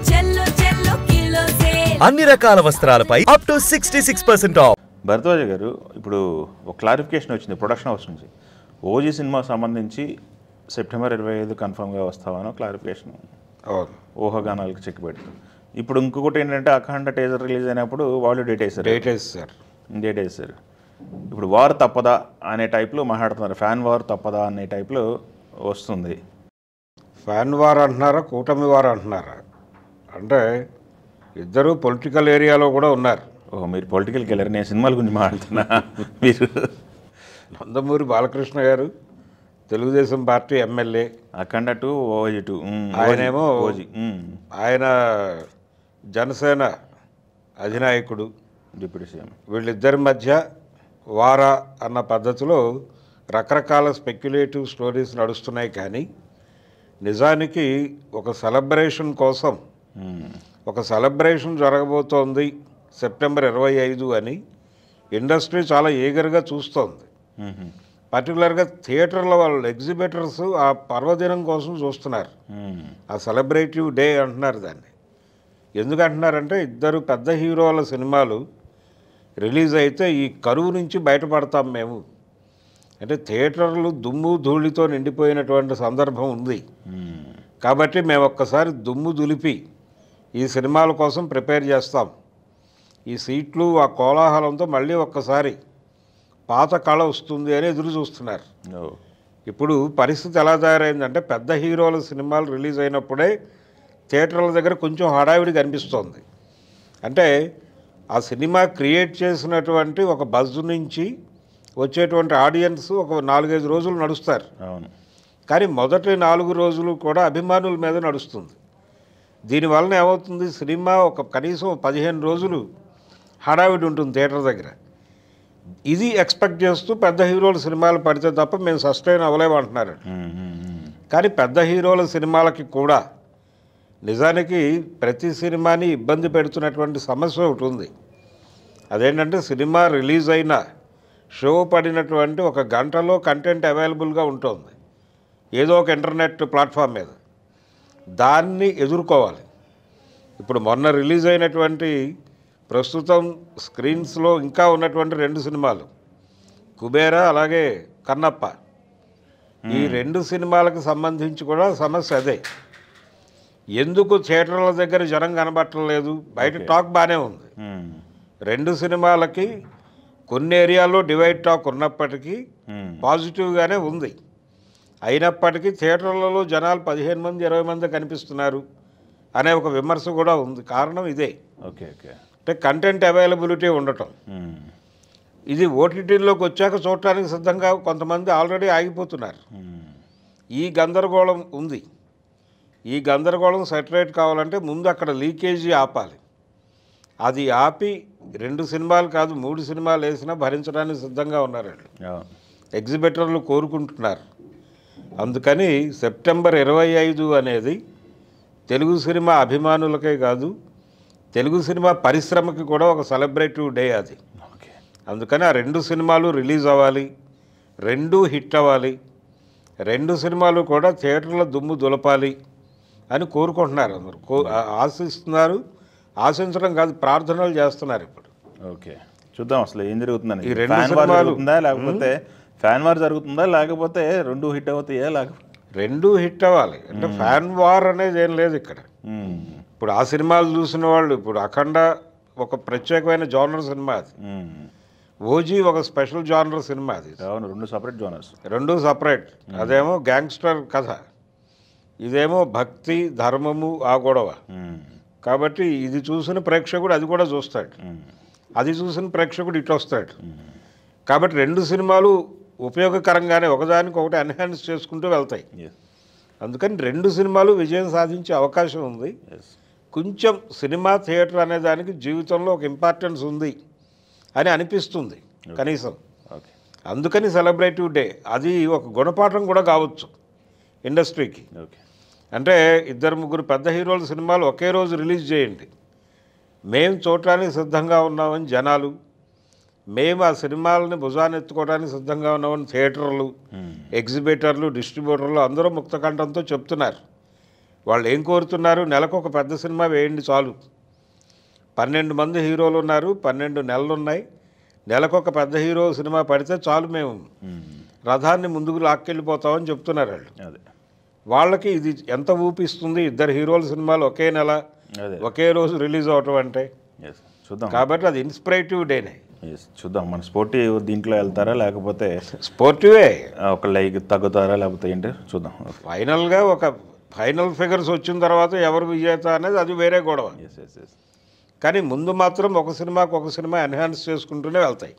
చెల్లో చెల్లో kilo sale అన్ని రకాల వస్త్రాలపై up to 66% of. Bharadwaj గారు, ఇప్పుడు ఒక క్లారిఫికేషన్ వచ్చింది ప్రొడక్షన్ హౌస్ నుంచి. ఓజీ సినిమా సంబంధించి సెప్టెంబర్ 25 కన్ఫర్మ్గా వస్తామనో క్లారిఫికేషన్ ఊహాగానాలకు చెక్ పెడుతుంది. ఇప్పుడు ఇంకొకటి ఏంటంటే అఖండ టేజర్ రిలీజ్ అయినప్పుడు వాళ్ళు డేట్ వేశారు. ఇప్పుడు వార్ తప్పదా అనే టైప్లో మాట్లాడుతున్నారు. ఫ్యాన్ వార్ తప్పదా అనే టైప్లో వస్తుంది. ఫ్యాన్ వార్ అంటున్నారా, కూటమి వార్ అంటున్నారా? అంటే ఇద్దరు పొలిటికల్ ఏరియాలో కూడా ఉన్నారు. మీరు పొలిటికల్కి వెళ్ళారు, నేను సినిమాల గురించి మాట్లాడుతున్నా. మీరు నందమూరి బాలకృష్ణ గారు తెలుగుదేశం పార్టీ ఎమ్మెల్యే, అఖండ 2 ఓజీ 2, ఆయనేమో ఓజీ, ఆయన జనసేన అధినాయకుడు, డిప్యూటీ సీఎం. వీళ్ళిద్దరి మధ్య వారా అన్న పద్ధతిలో రకరకాల స్పెక్యులేటివ్ స్టోరీస్ నడుస్తున్నాయి. కానీ నిజానికి ఒక సెలబ్రేషన్ కోసం ఒక సెలబ్రేషన్ జరగబోతోంది సెప్టెంబర్ 25 అని ఇండస్ట్రీ చాలా ఈగర్గా చూస్తోంది. పర్టికులర్గా థియేటర్ల వాళ్ళు ఎగ్జిబిటర్స్ ఆ పర్వదినం కోసం చూస్తున్నారు. ఆ సెలబ్రేటివ్ డే అంటున్నారు దాన్ని. ఎందుకు అంటున్నారంటే ఇద్దరు పెద్ద హీరోల సినిమాలు రిలీజ్ అయితే ఈ కరువు నుంచి బయటపడతాం మేము. అంటే థియేటర్లు దుమ్ము ధూళితో నిండిపోయినటువంటి సందర్భం ఉంది. కాబట్టి మేము ఒక్కసారి దుమ్ము దులిపి ఈ సినిమాల కోసం ప్రిపేర్ చేస్తాం. ఈ సీట్లు ఆ కోలాహలంతో మళ్ళీ ఒక్కసారి పాత కళ వస్తుంది అని ఎదురు చూస్తున్నారు. ఇప్పుడు పరిస్థితి ఎలా తయారైందంటే పెద్ద హీరోల సినిమాలు రిలీజ్ అయినప్పుడే థియేటర్ల దగ్గర కొంచెం హడావిడి కనిపిస్తోంది. అంటే ఆ సినిమా క్రియేట్ చేసినటువంటి ఒక బజ్ నుంచి వచ్చేటువంటి ఆడియన్స్ ఒక 4-5 రోజులు నడుస్తారు. కానీ మొదటి 4 రోజులు కూడా అభిమానుల మీద నడుస్తుంది. దీనివలన ఏమవుతుంది, సినిమా ఒక కనీసం 15 రోజులు హడావిడి ఉంటుంది థియేటర్ దగ్గర. ఇది ఎక్స్పెక్ట్ చేస్తూ పెద్ద హీరోల సినిమాలు పడితే తప్ప మేము సస్టైన్ అవ్వలేమంటున్నారు. కానీ పెద్ద హీరోల సినిమాలకి కూడా నిజానికి ప్రతి సినిమాని ఇబ్బంది పెడుతున్నటువంటి సమస్య ఒకటి ఉంది. అదేంటంటే సినిమా రిలీజ్ అయిన షో పడినటువంటి ఒక గంటలో కంటెంట్ అవైలబుల్గా ఉంటుంది ఏదో ఒక ఇంటర్నెట్ ప్లాట్ఫామ్ మీద. దాన్ని ఎదుర్కోవాలి. ఇప్పుడు మొన్న రిలీజ్ అయినటువంటి ప్రస్తుతం స్క్రీన్స్లో ఇంకా ఉన్నటువంటి 2 సినిమాలు కుబేరా అలాగే కన్నప్ప, ఈ 2 సినిమాలకు సంబంధించి కూడా సమస్య అదే. ఎందుకు థియేటర్ల దగ్గర జనం కనబట్టలేదు? బయట టాక్ బాగానే ఉంది. 2 సినిమాలకి కొన్ని ఏరియాల్లో డివైడ్ టాక్ ఉన్నప్పటికీ పాజిటివ్గానే ఉంది. అయినప్పటికీ థియేటర్లలో జనాలు 15 మంది 20 మంది కనిపిస్తున్నారు అనే ఒక విమర్శ కూడా ఉంది. కారణం ఇదే. అంటే కంటెంట్ అవైలబిలిటీ ఉండటం. ఇది ఓటీటీలోకి వచ్చాక చూడటానికి సిద్ధంగా కొంతమంది ఆల్రెడీ ఆగిపోతున్నారు. ఈ గందరగోళం ఉంది. ఈ గందరగోళం సెటరేట్ కావాలంటే ముందు అక్కడ లీకేజీ ఆపాలి. అది ఆపి 2 సినిమాలు కాదు 3 సినిమాలు వేసినా భరించడానికి సిద్ధంగా ఉన్నారు. ఎగ్జిబిటర్లు కోరుకుంటున్నారు. అందుకని సెప్టెంబర్ 25 అనేది తెలుగు సినిమా అభిమానులకే కాదు తెలుగు సినిమా పరిశ్రమకి కూడా ఒక సెలబ్రేటివ్ డే అది. అందుకని ఆ 2 సినిమాలు రిలీజ్ అవ్వాలి, 2 హిట్ అవ్వాలి, 2 సినిమాలు కూడా థియేటర్లో దుమ్ము దులపాలి అని కోరుకుంటున్నారు. అందరూ ఆశిస్తున్నారు. ఆశించడం కాదు, ప్రార్థనలు చేస్తున్నారు. ఇప్పుడు చూద్దాం అసలు ఏం జరుగుతుందని. ఈ 2 సినిమాలు లేకపోతే ఫ్యాన్ వార్ జరుగుతుందా, లేకపోతే 2 హిట్ అవుతాయా? లేకపోతే 2 హిట్ అవ్వాలి. అంటే ఫ్యాన్ వార్ అనేది ఏం లేదు ఇక్కడ. ఇప్పుడు ఆ సినిమాలు చూసిన వాళ్ళు, ఇప్పుడు అఖండ ఒక ప్రత్యేకమైన జానర్ సినిమా అది. ఓజీ ఒక స్పెషల్ జానర్ సినిమా అది. 2 సపరేట్ జానర్స్, 2 సపరేట్. అదేమో గ్యాంగ్స్టర్ కథ, ఇదేమో భక్తి ధర్మము ఆ గొడవ. కాబట్టి ఇది చూసిన ప్రేక్షకుడు అది కూడా చూస్తాడు, అది చూసిన ప్రేక్షకుడు ఇటు వస్తాడు. కాబట్టి 2 సినిమాలు ఉపయోగకరంగానే ఒకదానికొకటి ఎన్హాన్స్ చేసుకుంటూ వెళ్తాయి. అందుకని 2 సినిమాలు విజయం సాధించే అవకాశం ఉంది. కొంచెం సినిమా థియేటర్ అనే దానికి జీవితంలో ఒక ఇంపార్టెన్స్ ఉంది అని అనిపిస్తుంది కనీసం. అందుకని సెలబ్రేటివ్ డే అది ఒక గుణపాఠం కూడా కావచ్చు ఇండస్ట్రీకి. అంటే 2-3 పెద్ద హీరోల సినిమాలు ఒకే రోజు రిలీజ్ చేయండి, మేము చూడటానికి సిద్ధంగా ఉన్నామని జనాలు, మేము ఆ సినిమాలని భుజాన్ని ఎత్తుకోవడానికి సిద్ధంగా ఉన్నామని థియేటర్లు, ఎగ్జిబిటర్లు, డిస్ట్రిబ్యూటర్లు అందరూ ముక్తకంఠంతో చెప్తున్నారు. వాళ్ళు ఏం కోరుతున్నారు, నెలకు ఒక పెద్ద సినిమా వేయండి చాలు. 12 మంది హీరోలు ఉన్నారు, 12 నెలలు ఉన్నాయి, నెలకు ఒక పెద్ద హీరో సినిమా పడితే చాలు, మేము రథాన్ని ముందుకు లాక్కెళ్ళిపోతామని చెప్తున్నారు వాళ్ళు. అదే వాళ్ళకి ఇది ఎంత ఊపిస్తుంది, 2 హీరోల సినిమాలు ఒకే నెల ఒకే రోజు రిలీజ్ అవటం అంటే. చూద్దాం. కాబట్టి అది ఇన్స్పిరేటివ్ డేనే. చూద్దాం మన స్పోర్టివ్ దీంట్లో వెళ్తారా లేకపోతే స్పోర్టివే ఒక లైక్ తగ్గుతారా లేకపోతే ఏంటి చూద్దాం. ఫైనల్గా ఒక ఫైనల్ ఫిగర్స్ వచ్చిన తర్వాత ఎవరు విజేత అనేది అది వేరే గొడవ. కానీ ముందు మాత్రం ఒక సినిమాకి ఒక సినిమా ఎన్హాన్స్ చేసుకుంటూనే వెళ్తాయి.